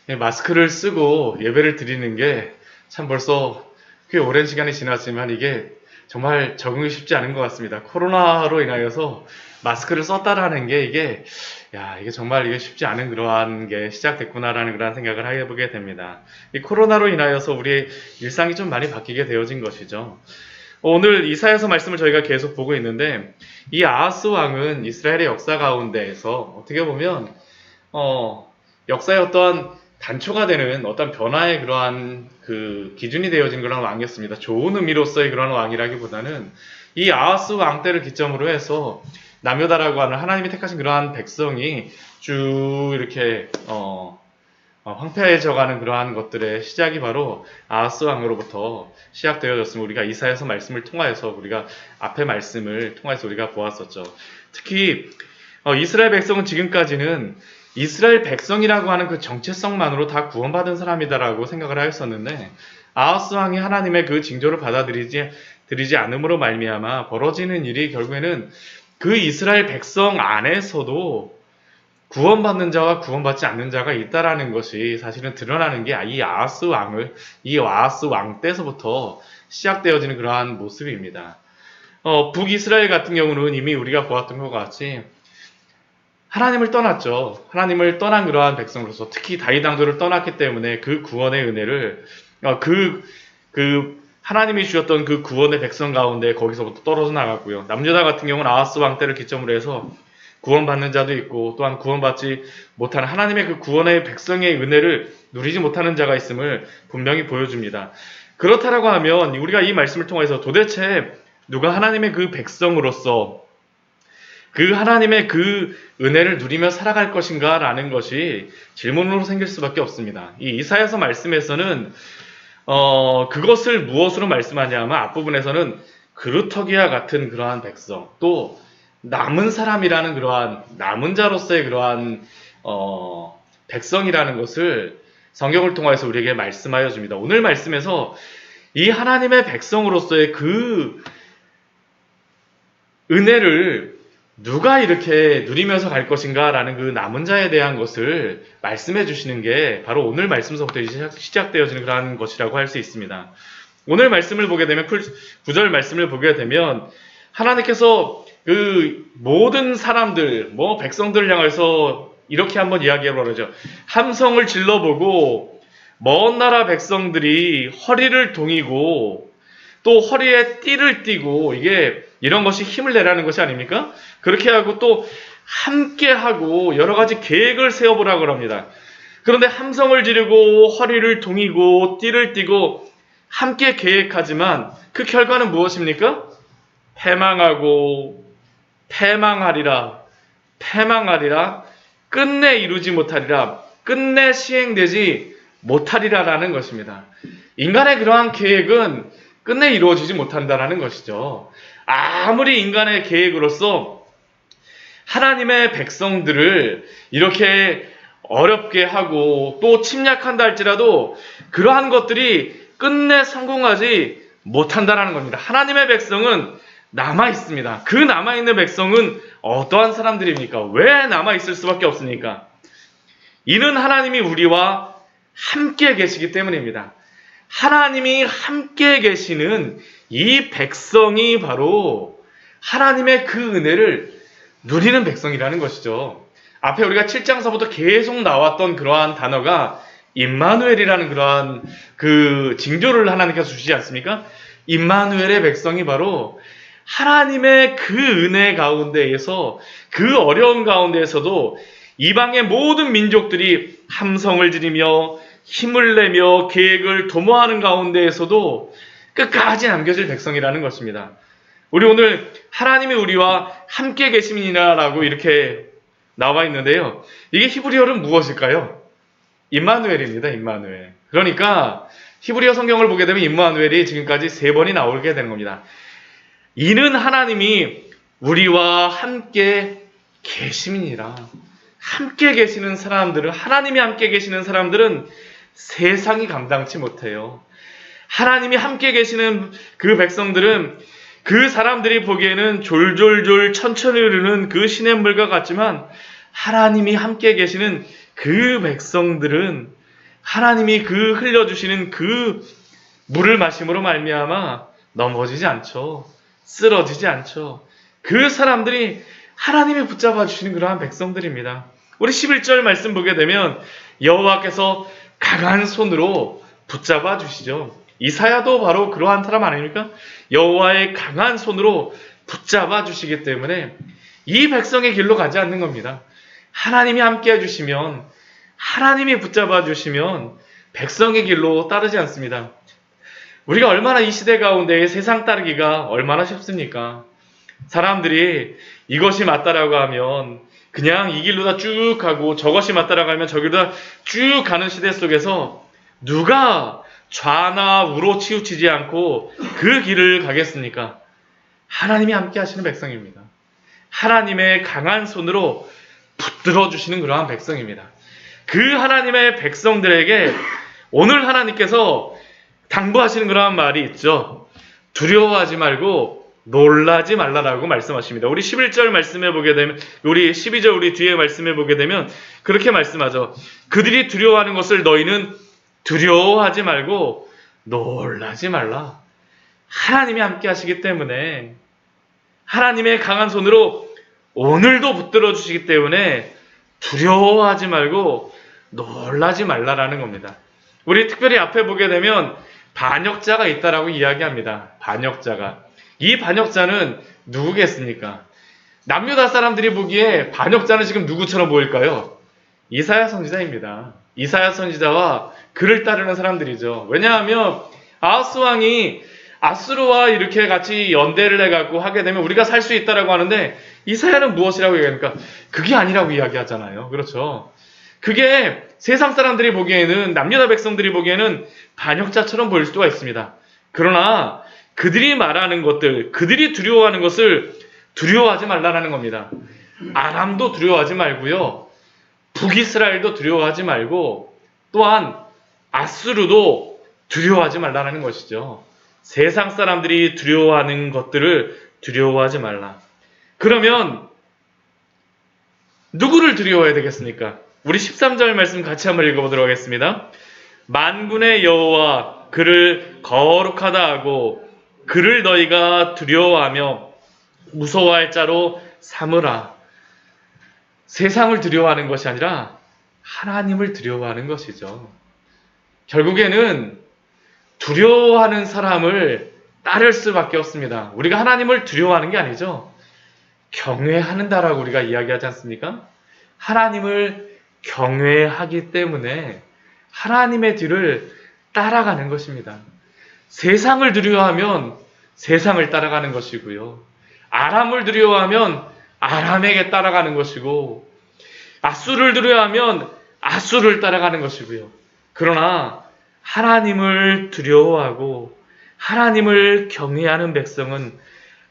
마스크를 쓰고 예배를 드리는 게 참 벌써 꽤 오랜 시간이 지났지만 이게 정말 적응이 쉽지 않은 것 같습니다. 코로나로 인하여서 마스크를 썼다라는 게 이게 정말 이게 쉽지 않은 그러한 게 시작됐구나라는 그런 생각을 해보게 됩니다. 이 코로나로 인하여서 우리의 일상이 좀 많이 바뀌게 되어진 것이죠. 오늘 이사야서 말씀을 저희가 계속 보고 있는데 이 아하스 왕은 이스라엘의 역사 가운데에서 어떻게 보면 역사의 어떠한 단초가 되는 어떤 변화의 그러한 그 기준이 되어진 그런 왕이었습니다. 좋은 의미로서의 그런 왕이라기보다는 이 아하스 왕 때를 기점으로 해서 남유다라고 하는 하나님이 택하신 그러한 백성이 쭉 이렇게 황폐해져가는 그러한 것들의 시작이 바로 아하스 왕으로부터 시작되어졌으면 우리가 이사야서 말씀을 통하여서 우리가 앞에 말씀을 통해서 우리가 보았었죠. 특히 이스라엘 백성은 지금까지는 이스라엘 백성이라고 하는 그 정체성만으로 다 구원받은 사람이다라고 생각을 하였었는데 아하스 왕이 하나님의 그 징조를 받아들이지 않음으로 말미암아 벌어지는 일이 결국에는 그 이스라엘 백성 안에서도 구원받는 자와 구원받지 않는 자가 있다라는 것이 사실은 드러나는 게 이 아하스 왕 때서부터 시작되어지는 그러한 모습입니다. 북이스라엘 같은 경우는 이미 우리가 보았던 것 같이 하나님을 떠났죠. 하나님을 떠난 그러한 백성으로서 특히 다윗 왕조를 떠났기 때문에 그 구원의 은혜를 하나님이 주셨던 그 구원의 백성 가운데 거기서부터 떨어져 나갔고요. 남유다 같은 경우는 아하스 왕 때를 기점으로 해서 구원받는 자도 있고 또한 구원받지 못하는 하나님의 그 구원의 백성의 은혜를 누리지 못하는 자가 있음을 분명히 보여줍니다. 그렇다라고 하면 우리가 이 말씀을 통해서 도대체 누가 하나님의 그 백성으로서 그 하나님의 그 은혜를 누리며 살아갈 것인가 라는 것이 질문으로 생길 수밖에 없습니다. 이 이사야서 말씀에서는 그것을 무엇으로 말씀하냐면 앞부분에서는 그루터기와 같은 그러한 백성 또 남은 사람이라는 그러한 남은 자로서의 그러한 백성이라는 것을 성경을 통해서 우리에게 말씀하여 줍니다. 오늘 말씀에서 이 하나님의 백성으로서의 그 은혜를 누가 이렇게 누리면서 갈 것인가 라는 그 남은 자에 대한 것을 말씀해 주시는 게 바로 오늘 말씀서부터 시작되어지는 그러한 것이라고 할 수 있습니다. 오늘 말씀을 보게 되면 9절 말씀을 보게 되면 하나님께서 그 모든 사람들 백성들을 향해서 이렇게 한번 이야기해보라고 그러죠. 함성을 질러보고 먼 나라 백성들이 허리를 동이고 또 허리에 띠를 띠고 이런 것이 힘을 내라는 것이 아닙니까? 그렇게 하고 또 함께하고 여러 가지 계획을 세워보라고 합니다. 그런데 함성을 지르고 허리를 동이고 띠를 띠고 함께 계획하지만 그 결과는 무엇입니까? 패망하리라, 끝내 이루지 못하리라, 끝내 시행되지 못하리라라는 것입니다. 인간의 그러한 계획은 끝내 이루어지지 못한다라는 것이죠. 아무리 인간의 계획으로서 하나님의 백성들을 이렇게 어렵게 하고 또 침략한다 할지라도 그러한 것들이 끝내 성공하지 못한다라는 겁니다. 하나님의 백성은 남아있습니다. 그 남아있는 백성은 어떠한 사람들입니까? 왜 남아있을 수밖에 없습니까? 이는 하나님이 우리와 함께 계시기 때문입니다. 하나님이 함께 계시는 이 백성이 바로 하나님의 그 은혜를 누리는 백성이라는 것이죠. 앞에 우리가 7장서부터 계속 나왔던 그러한 단어가 임마누엘이라는 그러한 그 징조를 하나님께서 주시지 않습니까? 임마누엘의 백성이 바로 하나님의 그 은혜 가운데에서 그 어려운 가운데에서도 이방의 모든 민족들이 함성을 지르며 힘을 내며 계획을 도모하는 가운데에서도 끝까지 남겨질 백성이라는 것입니다. 우리 오늘 하나님이 우리와 함께 계심이라고 이렇게 나와 있는데요. 이게 히브리어는 무엇일까요? 임마누엘입니다. 임마누엘. 그러니까 히브리어 성경을 보게 되면 임마누엘이 지금까지 3번이 나오게 되는 겁니다. 이는 하나님이 우리와 함께 계심이니라. 함께 계시는 사람들은 하나님이 함께 계시는 사람들은 세상이 감당치 못해요. 하나님이 함께 계시는 그 백성들은 그 사람들이 보기에는 졸졸졸 천천히 흐르는 그 시냇물과 같지만 하나님이 함께 계시는 그 백성들은 하나님이 그 흘려주시는 그 물을 마심으로 말미암아 넘어지지 않죠. 쓰러지지 않죠. 그 사람들이 하나님이 붙잡아 주시는 그러한 백성들입니다. 우리 11절 말씀 보게 되면 여호와께서 강한 손으로 붙잡아 주시죠. 이사야도 바로 그러한 사람 아닙니까? 여호와의 강한 손으로 붙잡아 주시기 때문에 이 백성의 길로 가지 않는 겁니다. 하나님이 함께 해주시면, 하나님이 붙잡아 주시면 백성의 길로 따르지 않습니다. 우리가 얼마나 이 시대 가운데 세상 따르기가 얼마나 쉽습니까? 사람들이 이것이 맞다라고 하면 그냥 이 길로 다 쭉 가고, 저것이 맞다라고 하면 저기로 다 쭉 가는 시대 속에서 누가 좌나 우로 치우치지 않고 그 길을 가겠습니까? 하나님이 함께 하시는 백성입니다. 하나님의 강한 손으로 붙들어 주시는 그러한 백성입니다. 그 하나님의 백성들에게 오늘 하나님께서 당부하시는 그러한 말이 있죠. 두려워하지 말고 놀라지 말라라고 말씀하십니다. 우리 11절 말씀해 보게 되면, 우리 12절 우리 뒤에 말씀해 보게 되면 그렇게 말씀하죠. 그들이 두려워하는 것을 너희는 두려워하지 말고 놀라지 말라. 하나님이 함께 하시기 때문에, 하나님의 강한 손으로 오늘도 붙들어 주시기 때문에 두려워하지 말고 놀라지 말라라는 겁니다. 우리 특별히 앞에 보게 되면 반역자가 있다라고 이야기합니다. 반역자가. 이 반역자는 누구겠습니까? 남유다 사람들이 보기에 반역자는 지금 누구처럼 보일까요? 이사야 선지자입니다. 이사야 선지자와 그를 따르는 사람들이죠. 왜냐하면 아하스 왕이 아수르와 이렇게 같이 연대를 해갖고 하게 되면 우리가 살 수 있다라고 하는데, 이사야는 무엇이라고 얘기합니까? 그게 아니라고 이야기하잖아요. 그렇죠. 그게 세상 사람들이 보기에는, 남유다 백성들이 보기에는 반역자처럼 보일 수가 있습니다. 그러나 그들이 말하는 것들, 그들이 두려워하는 것을 두려워하지 말라는 겁니다. 아람도 두려워하지 말고요, 북이스라엘도 두려워하지 말고, 또한 아수르도 두려워하지 말라는 것이죠. 세상 사람들이 두려워하는 것들을 두려워하지 말라. 그러면 누구를 두려워해야 되겠습니까? 우리 13절 말씀 같이 한번 읽어보도록 하겠습니다. 만군의 여호와 그를 거룩하다 하고 그를 너희가 두려워하며 무서워할 자로 삼으라. 세상을 두려워하는 것이 아니라 하나님을 두려워하는 것이죠. 결국에는 두려워하는 사람을 따를 수밖에 없습니다. 우리가 하나님을 두려워하는 게 아니죠. 경외하는다라고 우리가 이야기하지 않습니까? 하나님을 경외하기 때문에 하나님의 뒤를 따라가는 것입니다. 세상을 두려워하면 세상을 따라가는 것이고요, 아람을 두려워하면 아람에게 따라가는 것이고, 아수를 두려워하면 아수를 따라가는 것이고요. 그러나 하나님을 두려워하고 하나님을 경외하는 백성은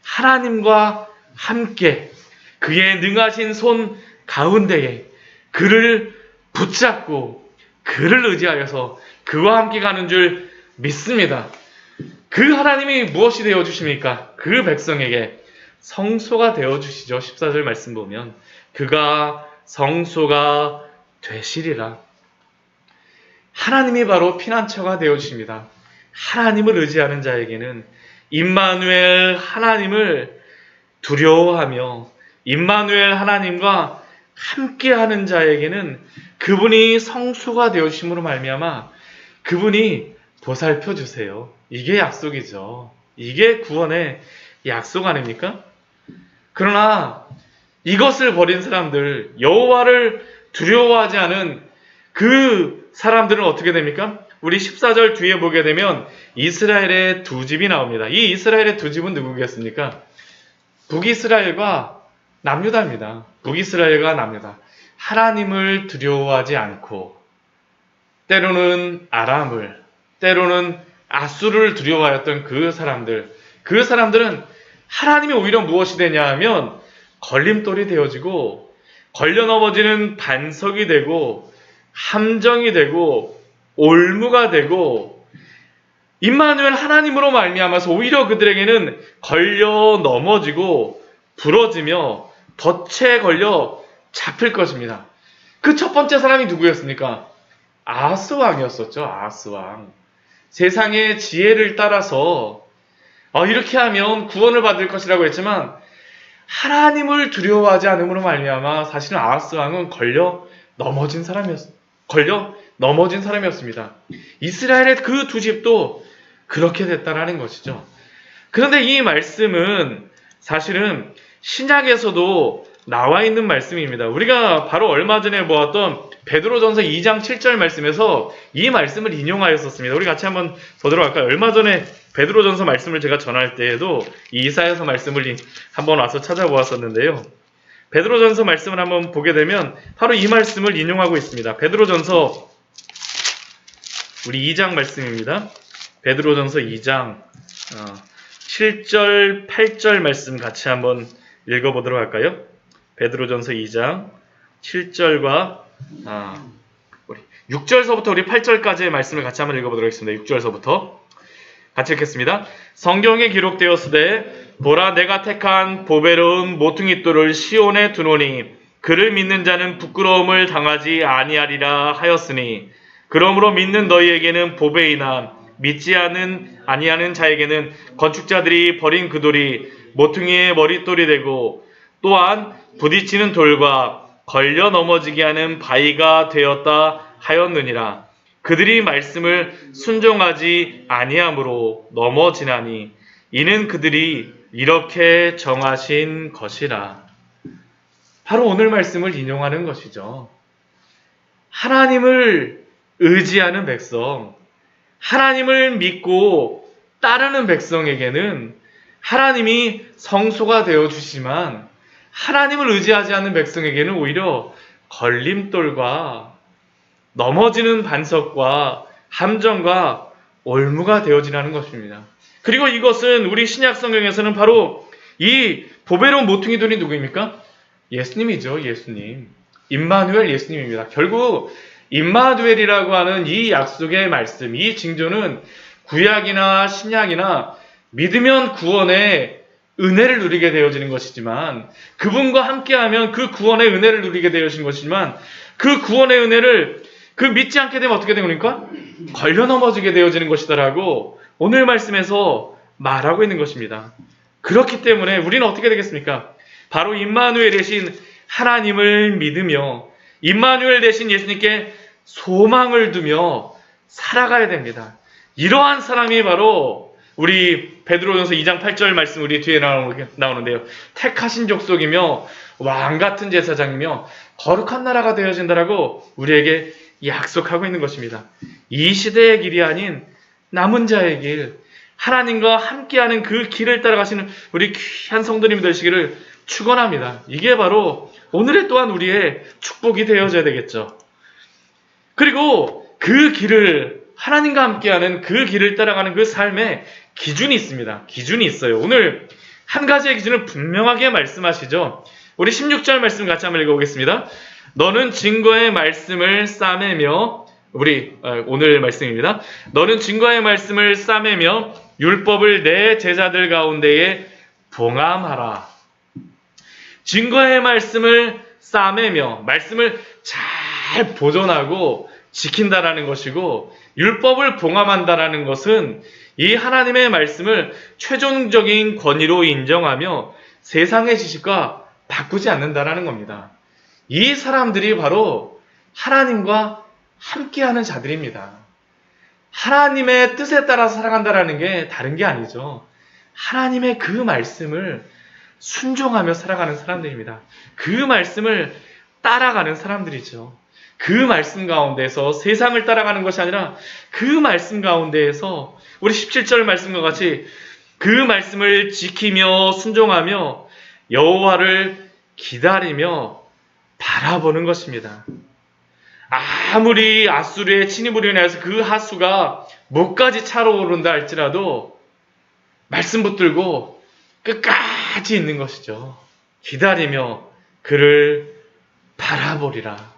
하나님과 함께 그의 능하신 손 가운데에 그를 붙잡고 그를 의지하여서 그와 함께 가는 줄 믿습니다. 그 하나님이 무엇이 되어주십니까? 그 백성에게 성소가 되어주시죠. 14절 말씀 보면 그가 성소가 되시리라. 하나님이 바로 피난처가 되어주십니다. 하나님을 의지하는 자에게는 임마누엘 하나님을 두려워하며 임마누엘 하나님과 함께하는 자에게는 그분이 성소가 되어주심으로 말미암아 그분이 보살펴 주세요. 이게 약속이죠. 이게 구원의 약속 아닙니까? 그러나 이것을 버린 사람들, 여호와를 두려워하지 않은 그 사람들은 어떻게 됩니까? 우리 14절 뒤에 보게 되면 이스라엘의 두 집이 나옵니다. 이 이스라엘의 두 집은 누구겠습니까? 북이스라엘과 남유다입니다. 북이스라엘과 남유다. 하나님을 두려워하지 않고 때로는 아람을, 때로는 아수르를 두려워하였던 그 사람들은 하나님이 오히려 무엇이 되냐 하면 걸림돌이 되어지고 걸려 넘어지는 반석이 되고 함정이 되고 올무가 되고 임마누엘 하나님으로 말미암아서 오히려 그들에게는 걸려 넘어지고 부러지며 덫에 걸려 잡힐 것입니다. 그 첫 번째 사람이 누구였습니까? 아하스 왕이었었죠. 아하스 왕. 세상의 지혜를 따라서 이렇게 하면 구원을 받을 것이라고 했지만 하나님을 두려워하지 않음으로 말미암아 사실은 아하스 왕은 걸려 넘어진 사람이었습니다. 이스라엘의 그 두 집도 그렇게 됐다라는 것이죠. 그런데 이 말씀은 사실은 신약에서도 나와 있는 말씀입니다. 우리가 바로 얼마 전에 보았던 베드로전서 2장 7절 말씀에서 이 말씀을 인용하였었습니다. 우리 같이 한번 더 들어갈까요? 얼마 전에 베드로전서 말씀을 제가 전할 때에도 이 이사야서 말씀을 한번 와서 찾아보았었는데요. 베드로전서 말씀을 한번 보게 되면 바로 이 말씀을 인용하고 있습니다. 베드로전서 우리 2장 말씀입니다. 베드로전서 2장 7절, 8절 말씀 같이 한번 읽어보도록 할까요? 베드로전서 2장 7절과 6절서부터 우리 8절까지의 말씀을 같이 한번 읽어보도록 하겠습니다. 6절서부터 같이 읽겠습니다. 성경에 기록되었으되 보라 내가 택한 보배로운 모퉁이 돌을 시온에 두노니 그를 믿는 자는 부끄러움을 당하지 아니하리라 하였으니 그러므로 믿는 너희에게는 보배이나 믿지 아니하는 자에게는 건축자들이 버린 그 돌이 모퉁이의 머릿돌이 되고 또한 부딪히는 돌과 걸려 넘어지게 하는 바위가 되었다 하였느니라. 그들이 말씀을 순종하지 아니함으로 넘어지나니 이는 그들이 이렇게 정하신 것이라. 바로 오늘 말씀을 인용하는 것이죠. 하나님을 의지하는 백성, 하나님을 믿고 따르는 백성에게는 하나님이 성소가 되어주시지만 하나님을 의지하지 않는 백성에게는 오히려 걸림돌과 넘어지는 반석과 함정과 올무가 되어지라는 것입니다. 그리고 이것은 우리 신약 성경에서는 바로 이 보배로운 모퉁이 돌이 누구입니까? 예수님이죠. 예수님. 임마누엘 예수님입니다. 결국 임마누엘이라고 하는 이 약속의 말씀, 이 징조는 구약이나 신약이나 믿으면 구원의 은혜를 누리게 되어지는 것이지만 그분과 함께하면 그 구원의 은혜를 누리게 되어지는 것이지만 그 구원의 은혜를 그 믿지 않게 되면 어떻게 되는 겁니까? 걸려 넘어지게 되어지는 것이다라고 오늘 말씀에서 말하고 있는 것입니다. 그렇기 때문에 우리는 어떻게 되겠습니까? 바로 임마누엘 대신 하나님을 믿으며 임마누엘 대신 예수님께 소망을 두며 살아가야 됩니다. 이러한 사람이 바로 우리 베드로전서 2장 8절 말씀 우리 뒤에 나오는데요. 택하신 족속이며 왕같은 제사장이며 거룩한 나라가 되어진다라고 우리에게 약속하고 있는 것입니다. 이 시대의 길이 아닌 남은 자의 길, 하나님과 함께하는 그 길을 따라가시는 우리 귀한 성도님이 되시기를 축원합니다. 이게 바로 오늘의 또한 우리의 축복이 되어져야 되겠죠. 그리고 그 길을 하나님과 함께하는 그 길을 따라가는 그 삶에 기준이 있습니다. 기준이 있어요. 오늘 한 가지의 기준을 분명하게 말씀하시죠. 우리 16절 말씀 같이 한번 읽어보겠습니다. 너는 증거의 말씀을 싸매며 오늘 말씀입니다. 너는 증거의 말씀을 싸매며 율법을 내 제자들 가운데에 봉함하라. 증거의 말씀을 싸매며 말씀을 잘 보존하고 지킨다라는 것이고 율법을 봉함한다라는 것은 이 하나님의 말씀을 최종적인 권위로 인정하며 세상의 지식과 바꾸지 않는다라는 겁니다. 이 사람들이 바로 하나님과 함께하는 자들입니다. 하나님의 뜻에 따라 살아간다라는 게 다른 게 아니죠. 하나님의 그 말씀을 순종하며 살아가는 사람들입니다. 그 말씀을 따라가는 사람들이죠. 그 말씀 가운데서 세상을 따라가는 것이 아니라 그 말씀 가운데에서 우리 17절 말씀과 같이 그 말씀을 지키며 순종하며 여호와를 기다리며 바라보는 것입니다. 아무리 아수르의 침입으로 인해서 그 하수가 목까지 차오른다 할지라도 말씀 붙들고 끝까지 있는 것이죠. 기다리며 그를 바라보리라.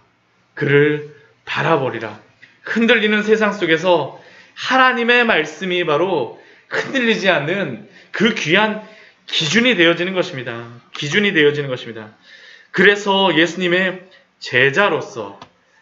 그를 바라보리라. 흔들리는 세상 속에서 하나님의 말씀이 바로 흔들리지 않는 그 귀한 기준이 되어지는 것입니다. 기준이 되어지는 것입니다. 그래서 예수님의 제자로서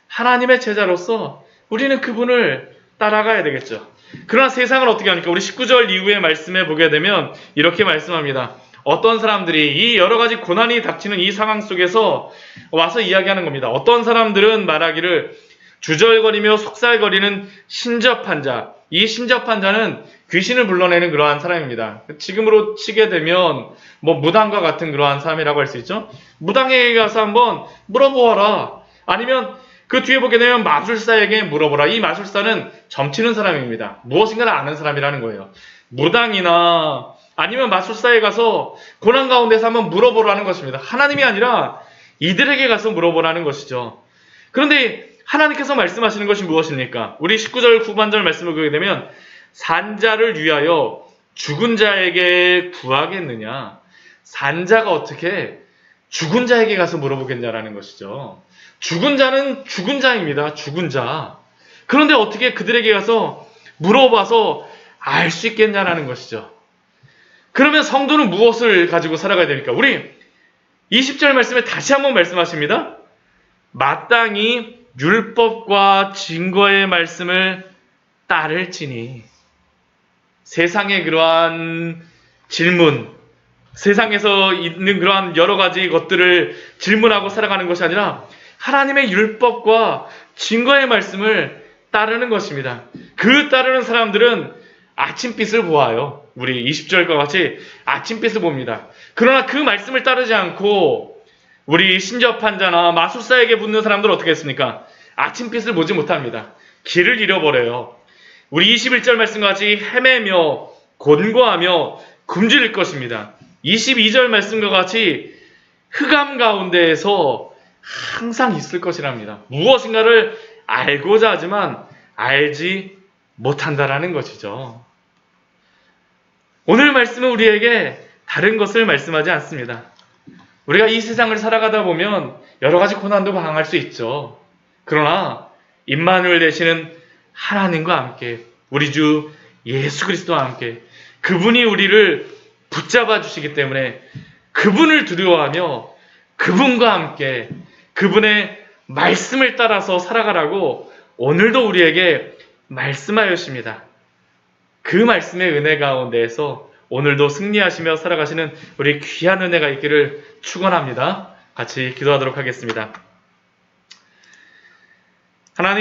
하나님의 제자로서 우리는 그분을 따라가야 되겠죠. 그러나 세상은 어떻게 하니까 우리 19절 이후의 말씀에 보게 되면 이렇게 말씀합니다. 어떤 사람들이 이 여러 가지 고난이 닥치는 이 상황 속에서 와서 이야기하는 겁니다. 어떤 사람들은 말하기를 주절거리며 속살거리는 신접한 자, 이 신접한 자는 귀신을 불러내는 그러한 사람입니다. 지금으로 치게 되면 뭐 무당과 같은 그러한 사람이라고 할 수 있죠. 무당에게 가서 한번 물어보아라. 아니면 그 뒤에 보게 되면 마술사에게 물어보라. 이 마술사는 점치는 사람입니다. 무엇인가를 아는 사람이라는 거예요. 무당이나 아니면 마술사에 가서 고난 가운데서 한번 물어보라는 것입니다. 하나님이 아니라 이들에게 가서 물어보라는 것이죠. 그런데 하나님께서 말씀하시는 것이 무엇입니까? 우리 19절 후반절 말씀을 보게 되면 산자를 위하여 죽은 자에게 구하겠느냐? 산자가 어떻게 죽은 자에게 가서 물어보겠냐라는 것이죠. 죽은 자는 죽은 자입니다. 죽은 자. 그런데 어떻게 그들에게 가서 물어봐서 알 수 있겠냐라는 것이죠. 그러면 성도는 무엇을 가지고 살아가야 됩니까? 우리 20절 말씀에 다시 한번 말씀하십니다. 마땅히 율법과 증거의 말씀을 따를지니. 세상의 그러한 질문, 세상에서 있는 그러한 여러 가지 것들을 질문하고 살아가는 것이 아니라 하나님의 율법과 증거의 말씀을 따르는 것입니다. 그 따르는 사람들은 아침빛을 보아요. 우리 20절과 같이 아침빛을 봅니다. 그러나 그 말씀을 따르지 않고 우리 신접한 자나 마술사에게 붙는 사람들은 어떻게 했습니까? 아침빛을 보지 못합니다. 길을 잃어버려요. 우리 21절 말씀과 같이 헤매며 곤고하며 굶주릴 것입니다. 22절 말씀과 같이 흑암 가운데에서 항상 있을 것이랍니다. 무엇인가를 알고자 하지만 알지 못한다라는 것이죠. 오늘 말씀은 우리에게 다른 것을 말씀하지 않습니다. 우리가 이 세상을 살아가다 보면 여러 가지 고난도 당할 수 있죠. 그러나 임마누엘 되시는 하나님과 함께 우리 주 예수 그리스도와 함께 그분이 우리를 붙잡아 주시기 때문에 그분을 두려워하며 그분과 함께 그분의 말씀을 따라서 살아가라고 오늘도 우리에게 말씀하였습니다. 그 말씀의 은혜 가운데에서 오늘도 승리하시며 살아가시는 우리 귀한 은혜가 있기를 축원합니다. 같이 기도하도록 하겠습니다. 하나님